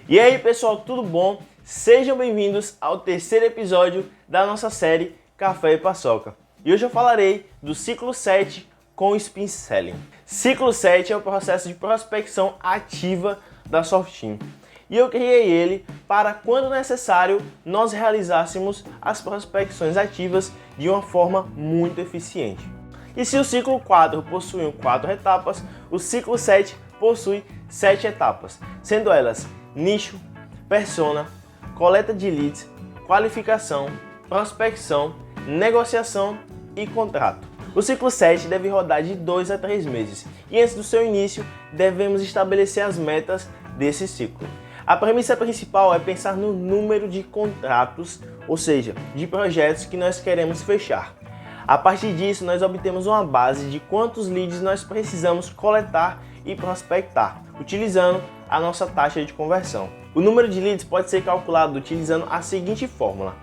E aí pessoal, tudo bom? Sejam bem-vindos ao terceiro episódio da nossa série Café e Paçoca. E hoje eu falarei do ciclo 7 com o Spin Selling. Ciclo 7 é o processo de prospecção ativa da Softeam. E eu criei ele para, quando necessário, nós realizássemos as prospecções ativas de uma forma muito eficiente. E se o ciclo 4 possui 4 etapas, o ciclo 7 possui 7 etapas, sendo elas nicho, persona, coleta de leads, qualificação, prospecção, negociação e contrato. O ciclo 7 deve rodar de 2 a 3 meses e antes do seu início devemos estabelecer as metas desse ciclo. A premissa principal é pensar no número de contratos, ou seja, de projetos que nós queremos fechar. A partir disso, nós obtemos uma base de quantos leads nós precisamos coletar e prospectar, utilizando a nossa taxa de conversão. O número de leads pode ser calculado utilizando a seguinte fórmula: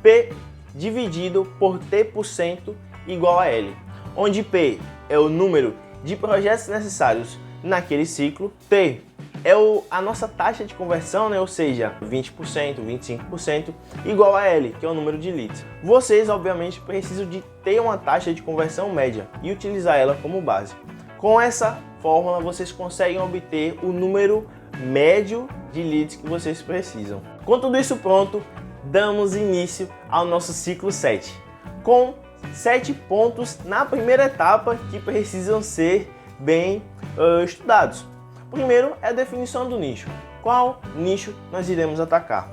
P dividido por T% igual a L, onde P é o número de projetos necessários naquele ciclo, T é a nossa taxa de conversão, ou seja, 20%, 25%, igual a L, que é o número de leads. Vocês, obviamente, precisam de ter uma taxa de conversão média e utilizar ela como base. Com essa fórmula, vocês conseguem obter o número médio de leads que vocês precisam. Com tudo isso pronto, damos início ao nosso ciclo 7, com 7 pontos na primeira etapa que precisam ser bem estudados. Primeiro é a definição do nicho. Qual nicho nós iremos atacar?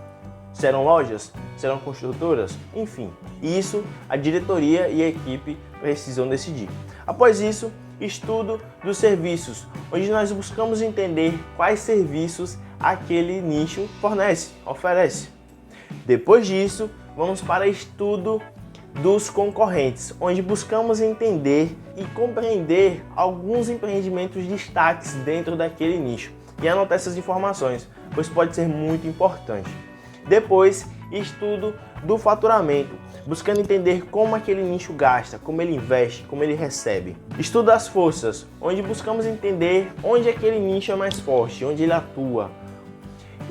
Serão lojas? Serão construtoras? Enfim, isso a diretoria e a equipe precisam decidir. Após isso, estudo dos serviços, onde nós buscamos entender quais serviços aquele nicho fornece, oferece. Depois disso, vamos para estudo dos concorrentes, onde buscamos entender e compreender alguns empreendimentos destaques dentro daquele nicho e anotar essas informações, pois pode ser muito importante. Depois, estudo do faturamento, buscando entender como aquele nicho gasta, como ele investe, como ele recebe. Estudo das forças, onde buscamos entender onde aquele nicho é mais forte, onde ele atua.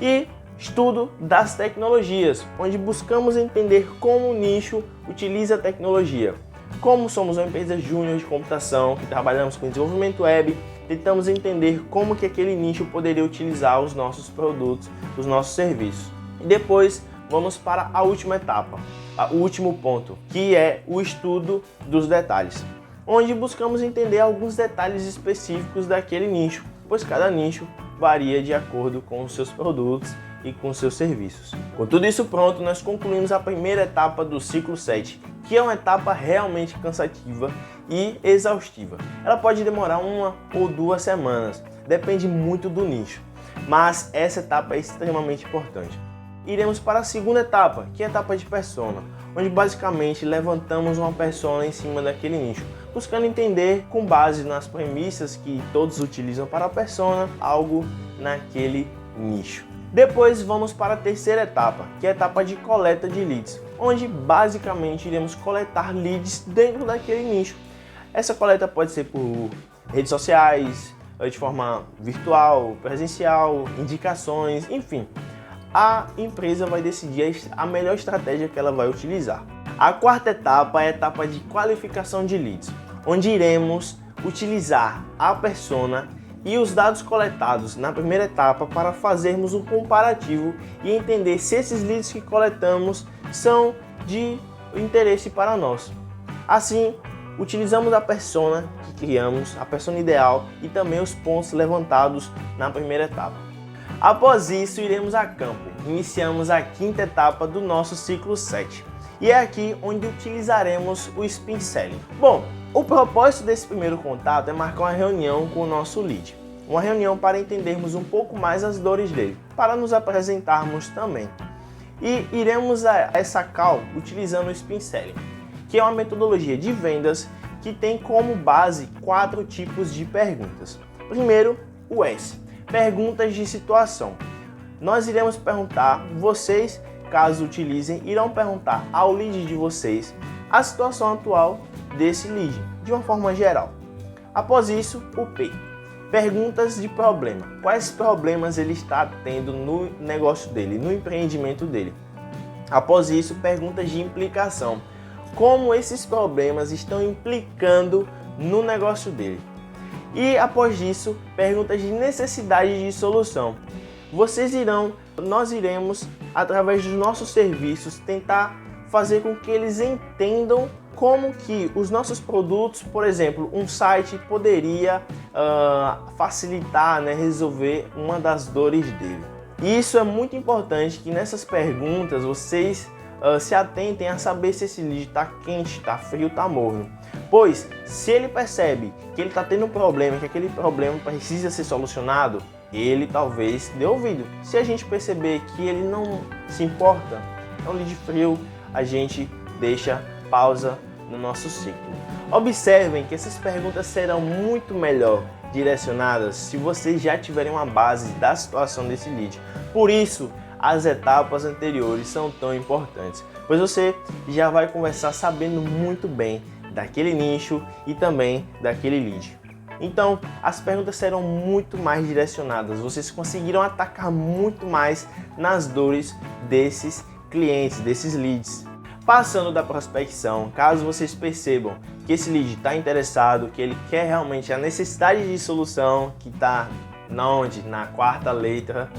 E estudo das tecnologias, onde buscamos entender como o nicho utiliza a tecnologia. Como somos uma empresa júnior de computação, que trabalhamos com desenvolvimento web, tentamos entender como que aquele nicho poderia utilizar os nossos produtos, os nossos serviços. E depois vamos para a última etapa, o último ponto, que é o estudo dos detalhes, onde buscamos entender alguns detalhes específicos daquele nicho, pois cada nicho varia de acordo com os seus produtos e com seus serviços. Com tudo isso pronto, nós concluímos a primeira etapa do ciclo 7, que é uma etapa realmente cansativa e exaustiva. Ela pode demorar 1 ou 2 semanas, depende muito do nicho, mas essa etapa é extremamente importante. Iremos para a segunda etapa, que é a etapa de persona, onde basicamente levantamos uma persona em cima daquele nicho, buscando entender, com base nas premissas que todos utilizam para a persona, algo naquele nicho. Depois vamos para a terceira etapa, que é a etapa de coleta de leads, onde basicamente iremos coletar leads dentro daquele nicho. Essa coleta pode ser por redes sociais, de forma virtual, presencial, indicações, enfim. A empresa vai decidir a melhor estratégia que ela vai utilizar. A quarta etapa é a etapa de qualificação de leads, onde iremos utilizar a persona e os dados coletados na primeira etapa para fazermos um comparativo e entender se esses leads que coletamos são de interesse para nós. Assim, utilizamos a persona que criamos, a persona ideal e também os pontos levantados na primeira etapa. Após isso, iremos a campo. Iniciamos a quinta etapa do nosso ciclo 7. E é aqui onde utilizaremos o Spin Selling. Bom, o propósito desse primeiro contato é marcar uma reunião com o nosso lead. Uma reunião para entendermos um pouco mais as dores dele, para nos apresentarmos também. E iremos a essa call utilizando o Spin Selling, que é uma metodologia de vendas que tem como base 4 tipos de perguntas. Primeiro, o S, perguntas de situação. Nós iremos perguntar, vocês, caso utilizem, irão perguntar ao lead de vocês a situação atual desse lead, de uma forma geral. Após isso, o P, perguntas de problema. Quais problemas ele está tendo no negócio dele, no empreendimento dele. Após isso, perguntas de implicação. Como esses problemas estão implicando no negócio dele. E após isso, perguntas de necessidade de solução. Nós iremos, através dos nossos serviços, tentar fazer com que eles entendam como que os nossos produtos, por exemplo, um site poderia facilitar, resolver uma das dores dele. E isso é muito importante que nessas perguntas vocês se atentem a saber se esse lead está quente, está frio, está morno. Pois, se ele percebe que ele está tendo um problema, que aquele problema precisa ser solucionado, ele talvez dê ouvido. Se a gente perceber que ele não se importa, é um lead frio, a gente deixa pausa no nosso ciclo. Observem que essas perguntas serão muito melhor direcionadas se vocês já tiverem uma base da situação desse lead. Por isso, as etapas anteriores são tão importantes, pois você já vai conversar sabendo muito bem daquele nicho e também daquele lead. Então, as perguntas serão muito mais direcionadas, vocês conseguirão atacar muito mais nas dores desses clientes, desses leads. Passando da prospecção, caso vocês percebam que esse lead está interessado, que ele quer realmente a necessidade de solução, que está na quarta letra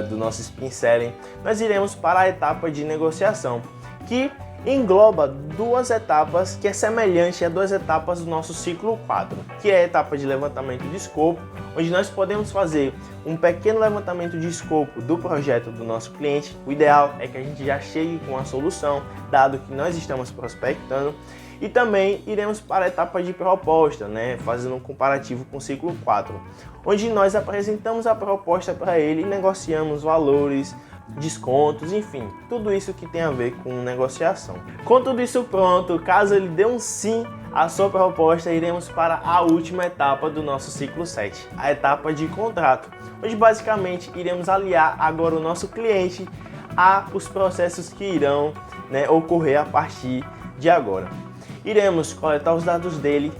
do nosso Spin Selling, nós iremos para a etapa de negociação, que engloba duas etapas que é semelhante a duas etapas do nosso ciclo 4, que é a etapa de levantamento de escopo, onde nós podemos fazer um pequeno levantamento de escopo do projeto do nosso cliente. O ideal é que a gente já chegue com a solução, dado que nós estamos prospectando, e também iremos para a etapa de proposta, fazendo um comparativo com o ciclo 4, onde nós apresentamos a proposta para ele e negociamos valores, descontos, enfim, tudo isso que tem a ver com negociação. Com tudo isso pronto, caso ele dê um sim à sua proposta, iremos para a última etapa do nosso ciclo 7, a etapa de contrato, onde basicamente iremos aliar agora o nosso cliente aos processos que irão ocorrer a partir de agora. Iremos coletar os dados dele,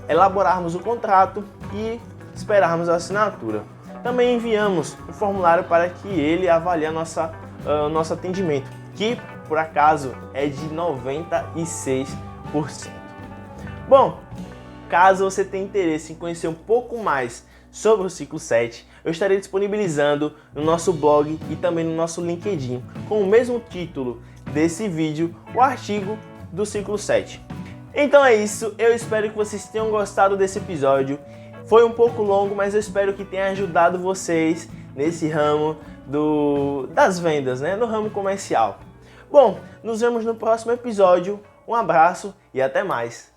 elaborarmos o contrato e esperarmos a assinatura. Também enviamos o formulário para que ele avalie nosso atendimento, que por acaso é de 96%. Bom, caso você tenha interesse em conhecer um pouco mais sobre o ciclo 7, eu estarei disponibilizando no nosso blog e também no nosso LinkedIn, com o mesmo título desse vídeo, o artigo do ciclo 7. Então é isso, eu espero que vocês tenham gostado desse episódio. Foi um pouco longo, mas eu espero que tenha ajudado vocês nesse ramo das vendas, no ramo comercial. Bom, nos vemos no próximo episódio. Um abraço e até mais!